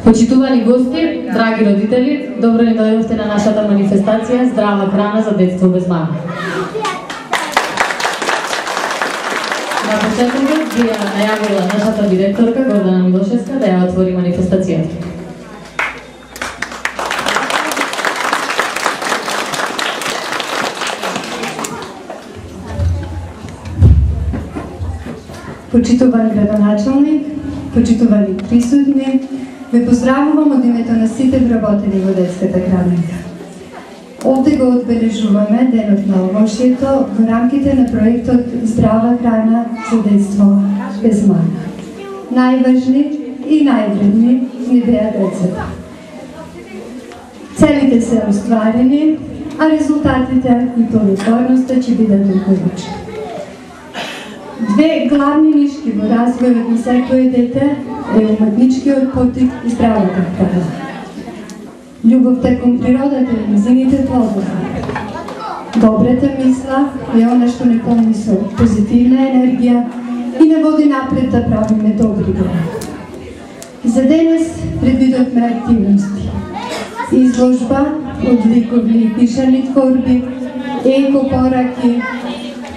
Почитувани гости, Драги родители, добро ни дојдовте на нашата манифестација Здрава храна за детство без мана. На почетокот би ја најавила нашата директорка Гордана Милошевска да ја отвори манифестацијата. Почитуван градоначалник, почитувани присутни, ве поздравувам од името на сите вработени во детската градинка. Овде го одбележуваме денот на овошјето во рамките на проектот Здрава храна за детство без мана. Најважни и највредни ни беа децата. Целите се остварени, а резултатите и плодотворноста ќе бидат укорочени. Две главни нишки во развојот на секој дете е уметничкиот потик и здравата храна. Љубовта кон природата и незините плодови. Добрата мисла е она што не полни со позитивна енергија и не води напред да правиме добри дела. За денес предвидовме активности. Изложба од ликовни и пишани творби, еко-пораки,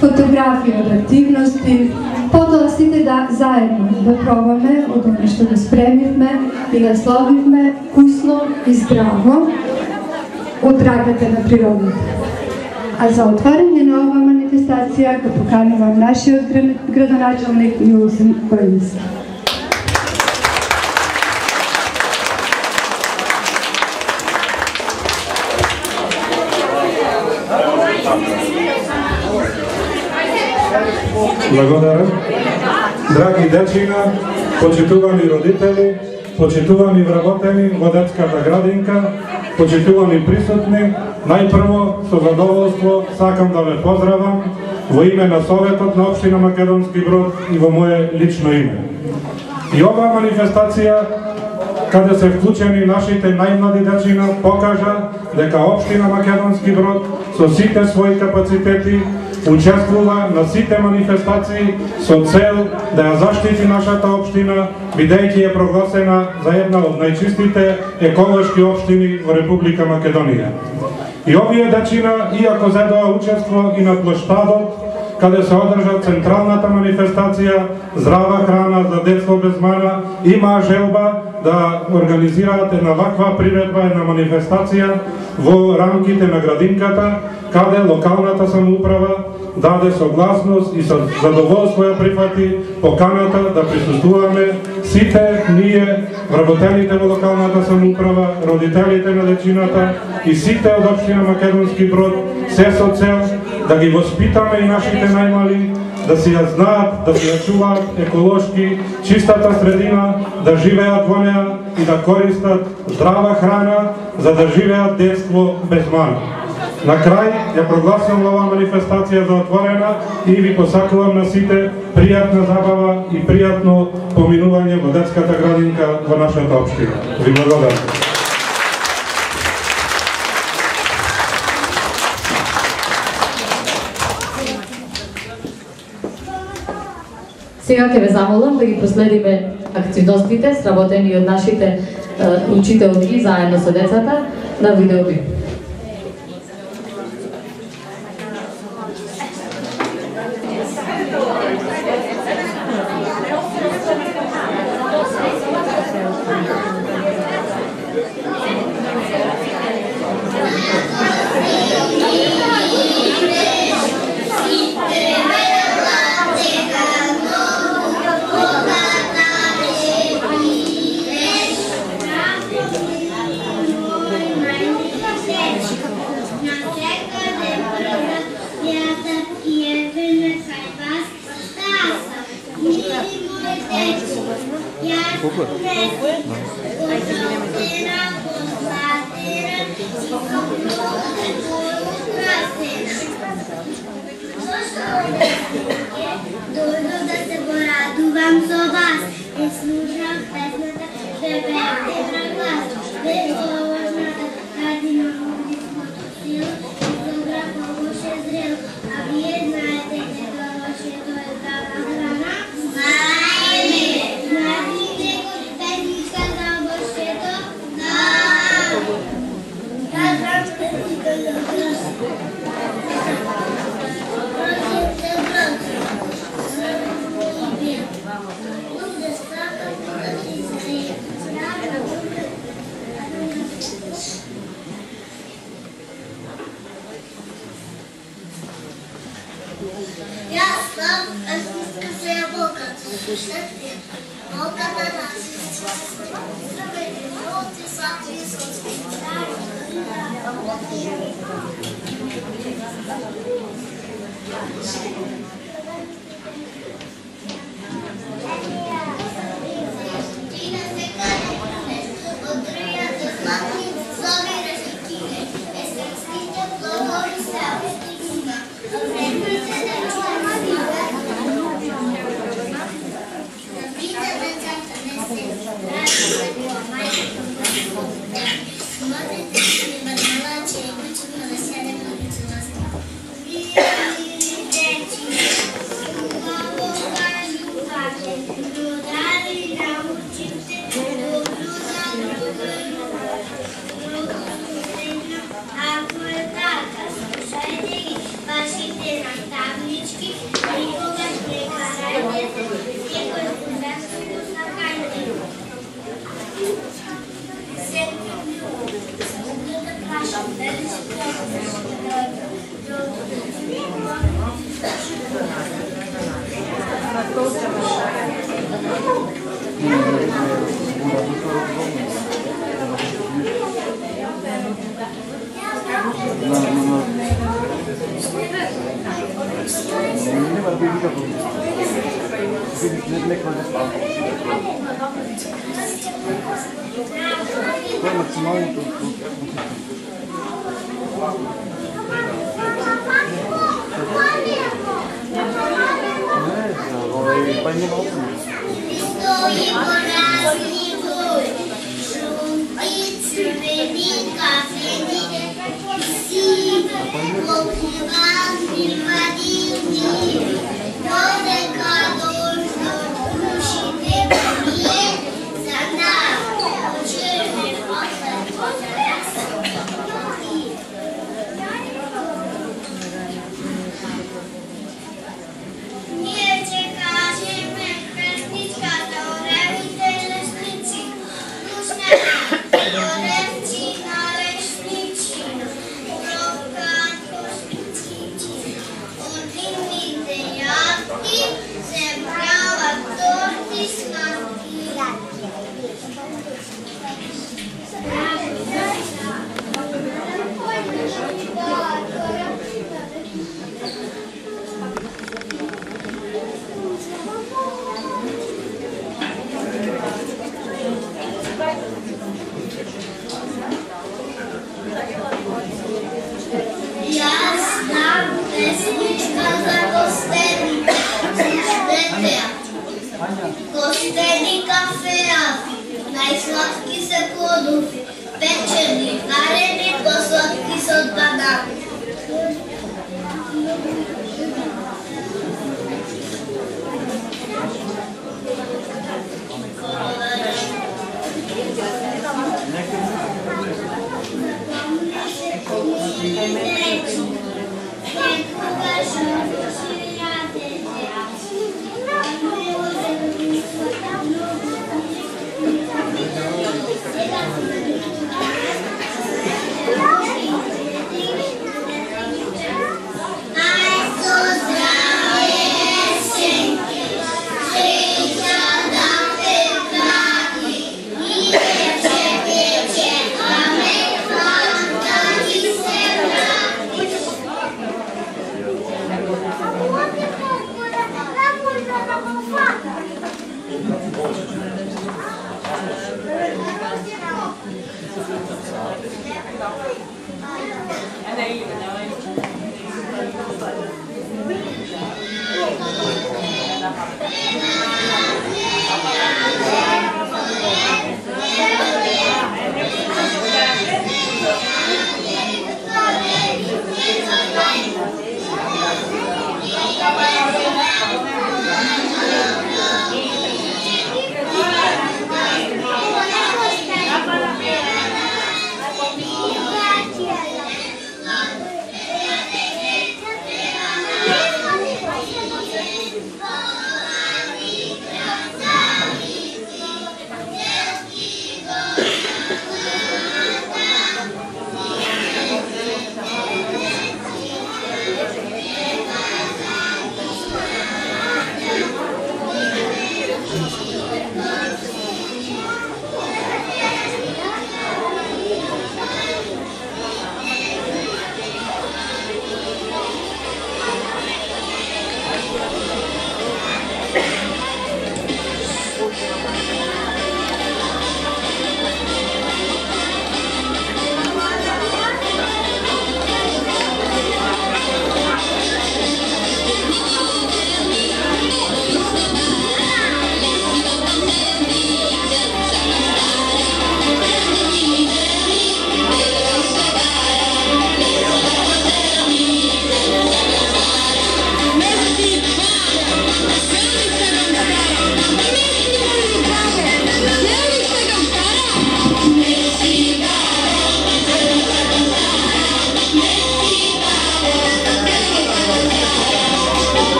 фотографија од активности, потоа сите заедно да пробаме од оно што го спремивме и насловивме вкусно и здраво од раката на природата. А за отварање на ова манифестација го поканувам нашиот градоначалник Милосен Војнски. Благодарам. Драги дечина, почитувани родители, почитувани вработени во детската градинка, почитувани присутни, најпрво со задоволство сакам да ве поздравам во име на Советот на општина Македонски Брод и во моје лично име. И оваа манифестација, каде се вклучени нашите најмлади дечина, покажа дека општина Македонски Брод со сите своји капацитети учествува на сите манифестации со цел да ја заштити нашата општина, бидејќи е прогласена за една од најчистите еколошки општини во Република Македонија. И овие дечина, иако зедоа учество и на плоштадот, каде се одржа централната манифестација Здрава храна за детство без мана, имаа желба да организираат една ваква приредба, една манифестација во рамките на градинката, каде локалната самоуправа даде согласност и со задоволство ја прифати поканата да присуствуваме сите ние, вработените во локалната самоуправа, родителите на дечината и сите од општина Македонски Брод, се со цел да ги воспитаме и нашите најмали, да си ја знаат, да си ја чуваат еколошки, чистата средина, да живеат во неа и да користат здрава храна, за да живеат детство без мана. На крај ја прогласувам оваа манифестација за отворена и ви посакувам на сите пријатна забава и пријатно поминување во детската градинка во нашата општина. Ви благодарам. Сега ќе ве замолам да ги проследиме активностите сработени од нашите учителки заедно со децата на видеоклип. Doјдов да се порадувам со вас, и слушам песната, певете на глас, еколошната градина лудисното сил, и добра помош е зрел, а вие знаете дека лошето е здрава храна. Знаеме! Младите песни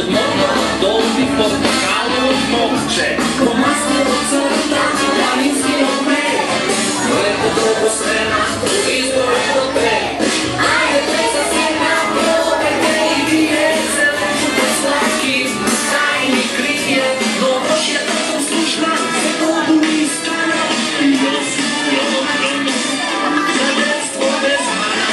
od moga dobi portakalovo mokče, romasno crta, planinski omer, lepo drugo srena, u izboru do te. Ajde plesa sjena, probajte i vijece, lepo slatki, tajni krije, no baš je tako slušna, se vodu istana, i osuljeno hranu, za detstvo bez mana.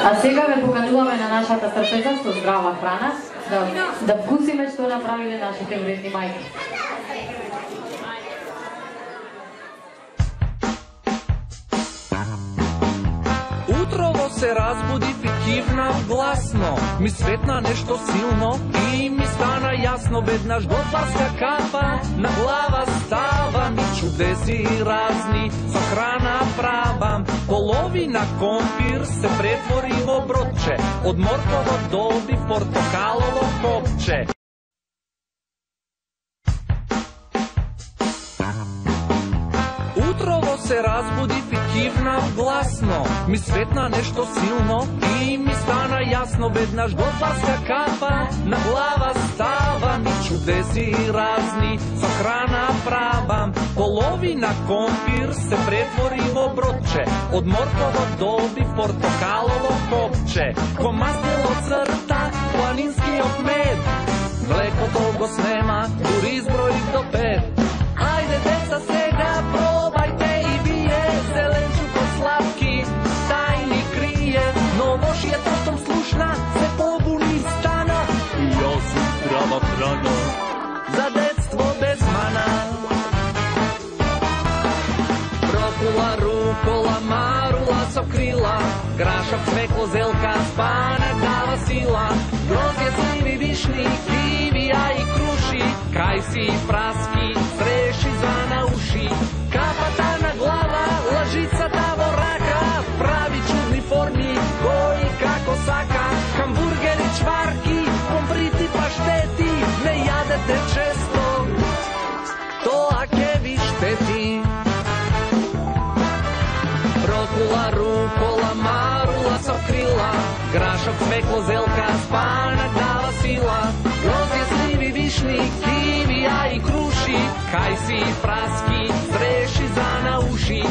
А сега ве покануваме на нашата трпеза со здрава храна, да вкусиме што направиле нашите вредни мајки. Утрово се разбудив и кивнав гласно. Ми светна нешто силно и ми стана јасно. Веднаш готварска кафа на глава става. Ми чудеси разни со храна правам. Половина компир се претвори во бродче. Од морково добив портокалово копче. Утрово се разбудив и кивнав гласно. Ми светна нешто силно и ми стана јасно. Веднаш готварска кафа на глава става. Ми чудеси разни со храна правам. Половина компир се претвори во бродче. Од морково добив портокалово копче. Ко мастило црта планинскиот мед. pet. Ajde deca сега probajte i bije, zelenču ko slatki tajni krije. Novošija tostom slušna se pobuni stana i osu zdrava hrana za detstvo bez mana. Prokula, rukola, marula, sokrila, grašak, cveklo, zelka, spanak, dava sila. Grozdje, slivi, višnji, kivija i kruši, kajsi, praski, streši zvana uši. Kapatana glava, lažica, tavoraka, pravi čudni formi, koji kako saka. Hamburgeri, čvarki, pompriti, pašteti, ne jadete često, to akevi šteti. Prokula, rukola, marula, sokrila, grašak, cveklo, zelka, spanak, dava sila. Grozdje, slivi, višnji, kivija i kruši, kajsi, praski, streši zvana uši.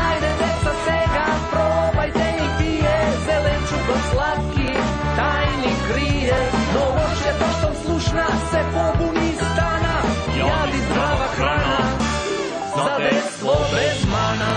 Ajde deca сега probajte i pije, zelenču ko slatki tajni krije. Novošija toštom slušna se pobuni stana, jadi zdrava hrana za detstvo bez mana.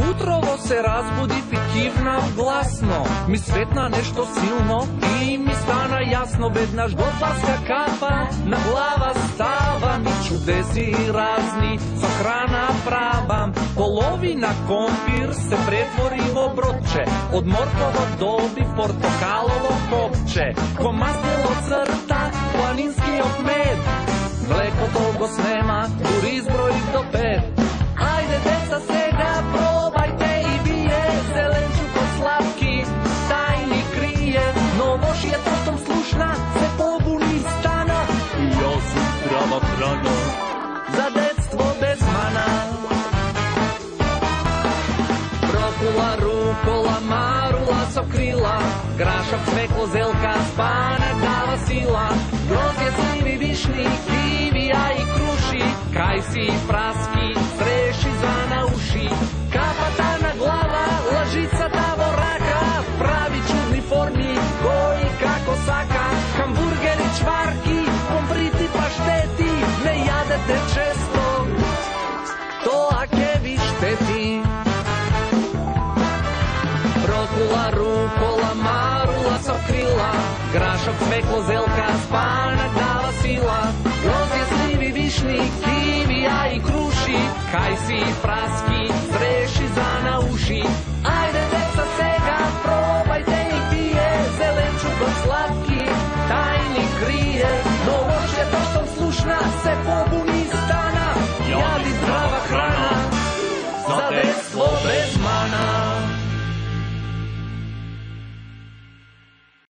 Utrovo se razbudi i kivna glasno, mi svetna nešto silno i mi stana jasno. Bednaš gospodarska kapa na glava stava, mi čudesi razni sa hrana prava. Polovina kompir se pretvori v obroče, od morkovo dobi portokalovo kopče. Ko masnilo crta, planinski opmed, mleko togo snema, duri zbroj do 5. Ajde deca сега probajte i bije, zelenču ko slatki tajni krije. Novošija tostom slušna se pobuni stana i osu zdrava hrana za detstvo bez mana. Prokula, rukola, marula, sokrila, grašak, cveklo, zelka, spanak, dava sila. Grozdje, slivi, višnji, kivija i kruši, kajsi, praski, streši zvana uši. Kapatana glava, lažica, tavoraka, pravi čudni formi, koji kako saka. Hamburgeri, čvarki, pompriti, pašteti, ne jadete često, to akevi šteti. Prokula, rukola, marula, sokrila, grašak, cveklo, zelka, spanak, dava sila. Grozdje, slivi, višnji, kivija i kruši, kajsi, praski,